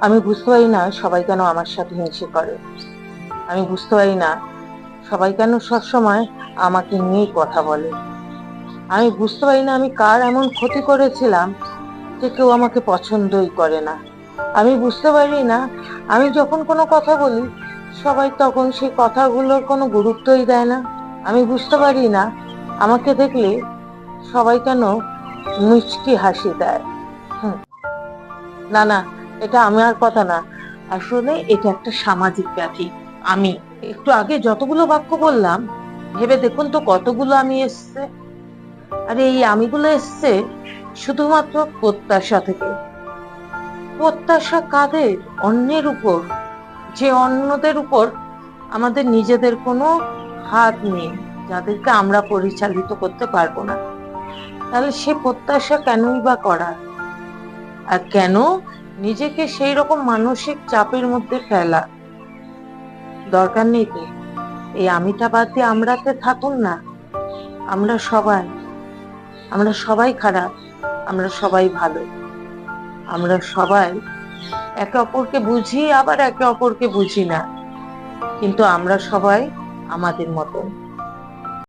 আমি বুঝতে পারি না সবাই কেন আমার সাথে হিংসে করে। আমি বুঝতে পারি না সবাই কেন সবসময় আমাকে নিয়েই কথা বলে। আমি বুঝতে পারি না আমি কার এমন ক্ষতি করেছিলাম যে কেউ আমাকে পছন্দই করে না। আমি বুঝতে পারি না আমি যখন কোনো কথা বলি সবাই তখন সেই কথাগুলোর কোনো গুরুত্বই দেয় না। আমি বুঝতে পারি না আমাকে দেখলে সবাই কেন মুচকি হাসি দেয়। হুম, না না, এটা আমার কথা না। আসলে এটা একটা সামাজিক ব্যাধি। আমি একটু আগে যতগুলো বাক্য বললাম, ভেবে দেখুন তো কতগুলো আমি এসছে। আরে এই আমিগুলো এসছে শুধুমাত্র প্রত্যাশা থেকে। প্রত্যাশা কাদের? অন্যের উপর। যে অন্যদের উপর আমাদের নিজেদের কোনো হাত নেই, যাদেরকে আমরা পরিচালিত করতে পারবো না। তাহলে সে প্রত্যাশা কেনই বা করা? আর কেন নিজেকে সেই রকম মানসিক চাপের মধ্যে ফেলা? দরকার নেই তো। এই আমিটা বাদ দিয়ে আমরাতে থাকুন না। আমরা সবাই আমরা সবাই খারাপ, আমরা সবাই ভালো, আমরা সবাই একে অপরকে বুঝি আবার একে অপরকে বুঝি না, কিন্তু আমরা সবাই আমাদের মতন।